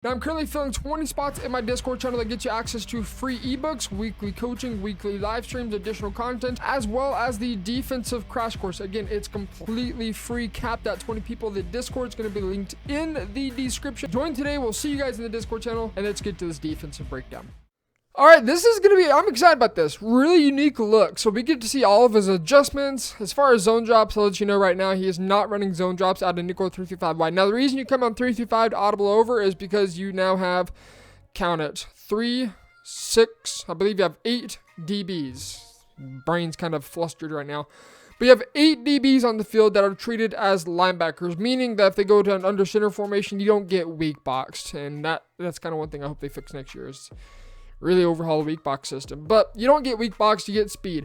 Now, I'm currently filling 20 spots in my Discord channel that gets you access to free ebooks, weekly coaching, weekly live streams, additional content, as well as the defensive crash course. Again, it's completely free, capped at 20 people. The Discord is going to be linked in the description. Join today. We'll see you guys in the Discord channel, and let's get to this defensive breakdown. All right, this is going to be, I'm excited about this. Really unique look. So we get to see all of his adjustments. As far as zone drops, I'll let you know right now, he is not running zone drops out of nickel 335 wide. Now, the reason you come on 335 to audible over is because you now have, count it, 3, 6, I believe you have 8 DBs. Brain's kind of flustered right now. But you have 8 DBs on the field that are treated as linebackers, meaning that if they go to an under center formation, you don't get weak boxed. And that's kind of one thing I hope they fix next year is really overhaul the weak box system. But you don't get weak box, you get speed.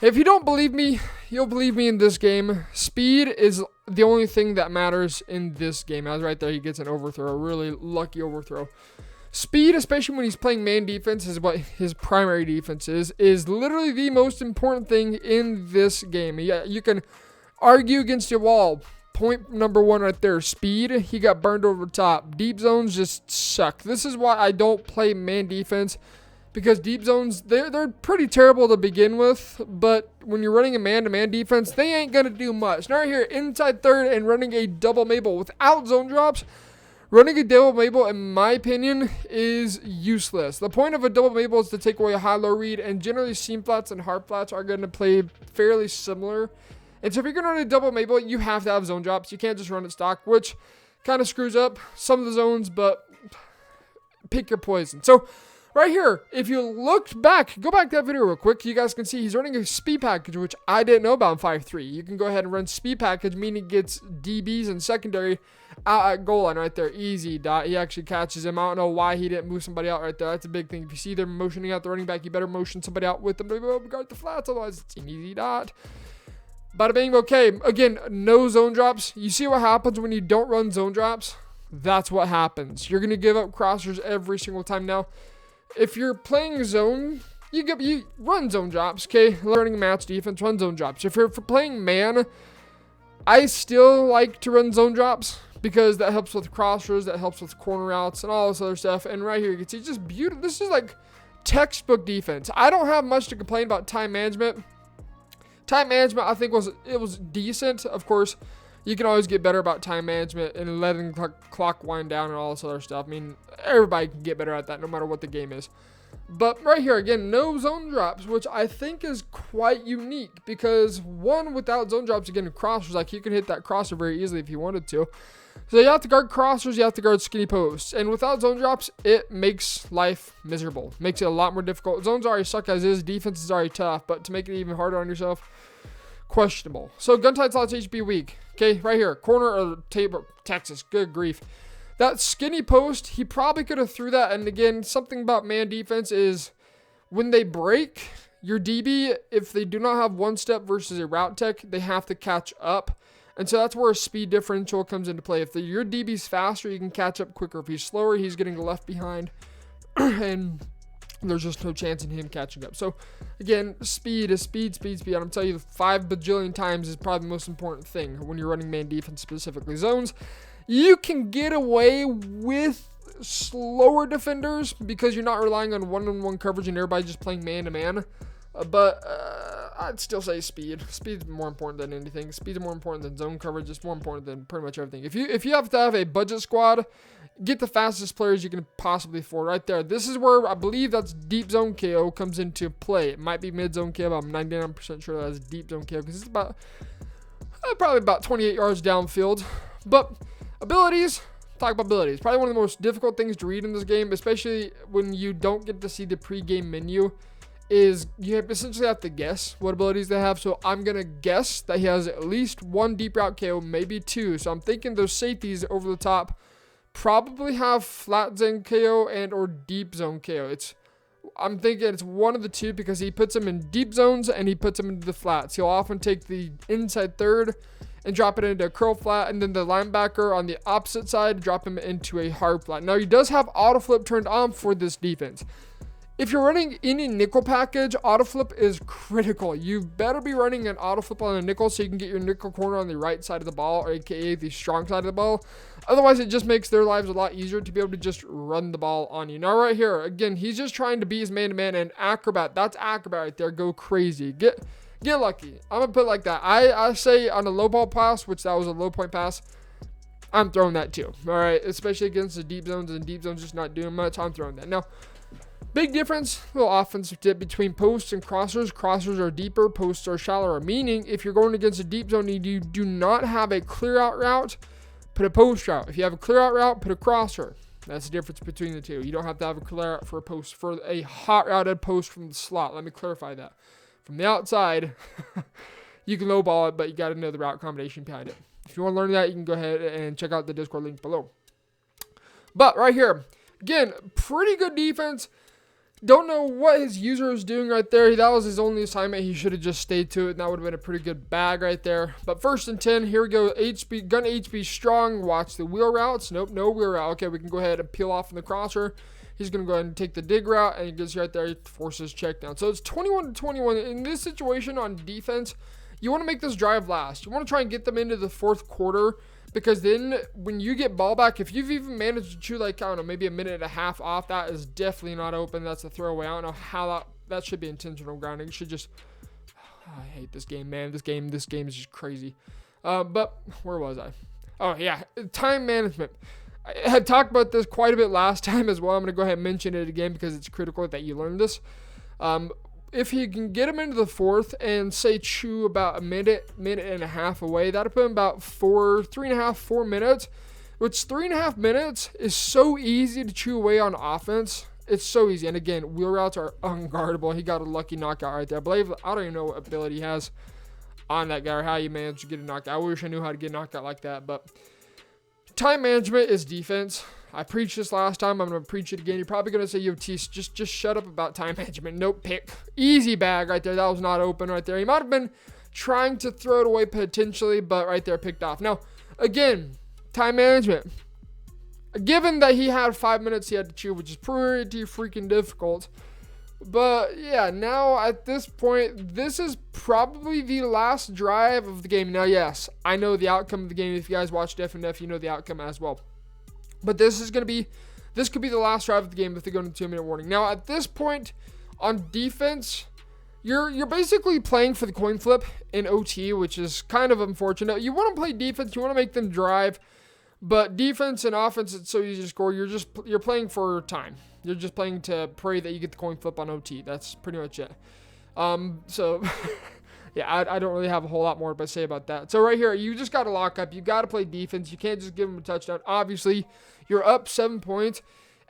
If you don't believe me, you'll believe me in this game. Speed is the only thing that matters in this game. As right there, he gets an overthrow, a really lucky overthrow. Speed, especially when he's playing man defense, is what his primary defense is literally the most important thing in this game. Yeah, you can argue against your wall. Point number 1 right there, speed. He got burned over the top. Deep zones just suck. This is why I don't play man defense, because deep zones, they're pretty terrible to begin with, but when you're running a man-to-man defense, they ain't going to do much. Now right here, inside third and running a double Mabel without zone drops, running a double Mabel, in my opinion, is useless. The point of a double Mabel is to take away a high-low read, and generally seam flats and hard flats are going to play fairly similar. And so if you're going to run a double Mabel, you have to have zone drops. You can't just run it stock, which kind of screws up some of the zones, but pick your poison. So right here, if you looked back, go back to that video real quick. You guys can see he's running a speed package, which I didn't know about in 5.3. You can go ahead and run speed package, meaning he gets DBs and secondary out at goal line right there. Easy dot. He actually catches him. I don't know why he didn't move somebody out right there. That's a big thing. If you see them motioning out the running back, you better motion somebody out with them to guard the flats. Otherwise, it's an easy dot. Bada bing, okay. Again, no zone drops. You see what happens when you don't run zone drops? That's what happens. You're going to give up crossers every single time. Now, if you're playing zone, you run zone drops, okay? Learning match defense, run zone drops. If you're playing man, I still like to run zone drops because that helps with crossers, that helps with corner routes, and all this other stuff. And right here, you can see just beautiful. This is like textbook defense. I don't have much to complain about time management. Time management, I think, was decent. Of course, you can always get better about time management and letting the clock wind down and all this other stuff. I mean, everybody can get better at that no matter what the game is. But right here, again, no zone drops, which I think is quite unique because, one, without zone drops, again, crossers, like you can hit that crosser very easily if you wanted to. So you have to guard crossers, you have to guard skinny posts. And without zone drops, it makes life miserable. Makes it a lot more difficult. Zones already suck as is. Defense is already tough. But to make it even harder on yourself, questionable. So gun tight slots HB weak. Okay, right here. Corner of the table, Texas. Good grief. That skinny post, he probably could have threw that. And again, something about man defense is when they break, your DB, if they do not have one step versus a route tech, they have to catch up. And so that's where a speed differential comes into play. If your DB's faster, you can catch up quicker. If he's slower, he's getting left behind. And there's just no chance in him catching up. So, again, speed is speed. I'm telling you, 5 bajillion times is probably the most important thing when you're running man defense, specifically zones. You can get away with slower defenders because you're not relying on one-on-one coverage and everybody just playing man-to-man. But I'd still say speed. Speed's more important than anything. Speed's more important than zone coverage. It's more important than pretty much everything. If you have to have a budget squad, get the fastest players you can possibly afford right there. This is where I believe that's deep zone KO comes into play. It might be mid zone KO, but I'm 99% sure that's deep zone KO because it's about probably about 28 yards downfield. But abilities. Talk about abilities. Probably one of the most difficult things to read in this game, especially when you don't get to see the pre-game menu, is you essentially have to guess what abilities they have. So I'm going to guess that he has at least 1 deep route KO, maybe 2. So I'm thinking those safeties over the top probably have flat zone KO and or deep zone KO. I'm thinking it's one of the two because he puts them in deep zones and he puts them into the flats. He'll often take the inside third and drop it into a curl flat, and then the linebacker on the opposite side drop him into a hard flat. Now he does have auto flip turned on for this defense. if you're running any nickel package, auto flip is critical. You better be running an auto flip on a nickel so you can get your nickel corner on the right side of the ball, or aka the strong side of the ball. Otherwise, it just makes their lives a lot easier to be able to just run the ball on you. Now, right here, again, he's just trying to be his man-to-man, and acrobat. That's acrobat right there. Go crazy. Get lucky. I'm going to put it like that. I say on a low ball pass, which that was a low point pass, I'm throwing that too. All right, especially against the deep zones, and deep zones just not doing much. I'm throwing that. Now, big difference, little offensive tip between posts and crossers. Crossers are deeper, posts are shallower. Meaning, if you're going against a deep zone and you do not have a clear out route, put a post route. If you have a clear out route, put a crosser. That's the difference between the two. You don't have to have a clear out for a post, for a hot routed post from the slot. Let me clarify that. From the outside, you can lowball it, but you got to know the route combination behind it. If you want to learn that, you can go ahead and check out the Discord link below. But right here, again, pretty good defense. Don't know what his user is doing right there. That was his only assignment. He should have just stayed to it, and that would have been a pretty good bag right there. But 1st and 10, here we go. Gun HB strong. Watch the wheel routes. Nope, no wheel route. Okay, we can go ahead and peel off in the crosser. He's going to go ahead and take the dig route, and he gets right there. He forces check down. So it's 21-21. In this situation on defense, you want to make this drive last. You want to try and get them into the 4th quarter, because then when you get ball back, if you've even managed to chew, like, I don't know, maybe a minute and a half off, that is definitely not open. That's a throwaway. I don't know how that should be intentional grounding. It should just, I hate this game, man. This game is just crazy. But where was I? Oh, yeah, time management. I had talked about this quite a bit last time as well. I'm going to go ahead and mention it again because it's critical that you learn this. If he can get him into the 4th and say chew about a minute and a half away, that'll put him about 4 minutes, which 3.5 minutes is so easy to chew away on offense. It's so easy. And again, wheel routes are unguardable. He got a lucky knockout right there. I believe, I don't even know what ability he has on that guy or how he managed to get a knockout. I wish I knew how to get a knockout like that, but time management is defense. I preached this last time. I'm going to preach it again. You're probably going to say, yo, Tease, just shut up about time management. Nope, pick. Easy bag right there. That was not open right there. He might have been trying to throw it away potentially, but right there picked off. Now, again, time management. Given that he had 5 minutes he had to chew, which is pretty freaking difficult. But, yeah, now at this point, this is probably the last drive of the game. Now, yes, I know the outcome of the game. If you guys watch Def and Def, you know the outcome as well. But this could be the last drive of the game if they go into 2-minute warning. Now, at this point on defense, you're basically playing for the coin flip in OT, which is kind of unfortunate. You want to play defense, you want to make them drive, but defense and offense, it's so easy to score. You're playing for time. You're just playing to pray that you get the coin flip on OT. That's pretty much it. So yeah, I don't really have a whole lot more to say about that. So right here, you just got to lock up. You got to play defense. You can't just give them a touchdown. Obviously, you're up 7 points,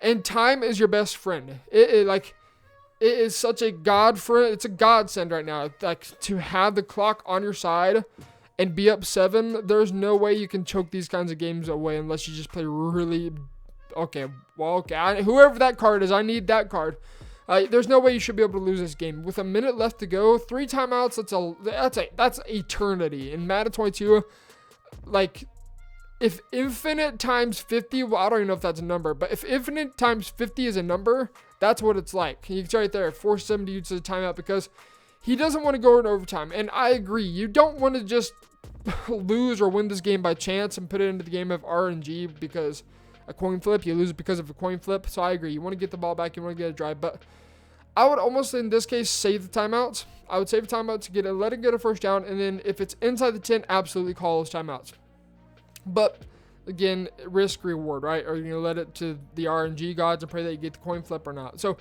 and time is your best friend. It is such a godfriend. It's a godsend right now. Like, to have the clock on your side and be up 7, there's no way you can choke these kinds of games away unless you just play really. Okay, well, okay. Whoever that card is, I need that card. There's no way you should be able to lose this game. With a minute left to go, 3 timeouts, that's eternity. In Madden 22, like, if infinite times 50, well, I don't even know if that's a number, but if infinite times 50 is a number, that's what it's like. You can see right there, 470 uses a timeout because he doesn't want to go in overtime. And I agree, you don't want to just lose or win this game by chance and put it into the game of RNG because a coin flip, you lose because of a coin flip. So I agree, you want to get the ball back, you want to get a drive, but I would almost, in this case, save the timeouts. I would save a timeout to let it get a first down, and then if it's inside the 10, absolutely call those timeouts. But again, risk reward, right? Or you're going to let it to the RNG gods and pray that you get the coin flip or not. So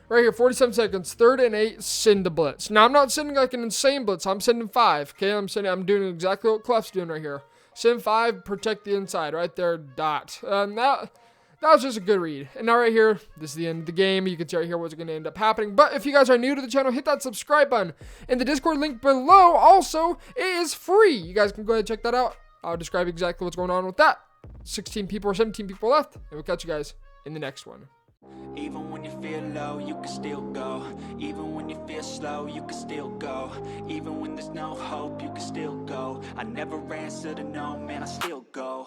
right here, 47 seconds, 3rd and 8, send the blitz. Now, I'm not sending like an insane blitz. I'm sending 5, okay? I'm doing exactly what Clef's doing right here. Send 5, protect the inside, right there, dot. That was just a good read. And now right here, this is the end of the game. You can see right here what's going to end up happening. But if you guys are new to the channel, hit that subscribe button. And the Discord link below also is free. You guys can go ahead and check that out. I'll describe exactly what's going on with that. 16 people or 17 people left. And we'll catch you guys in the next one. Even when you feel low, you can still go. Even when you feel slow, you can still go. Even when there's no hope, you can still go. I never answer to no, man, I still go.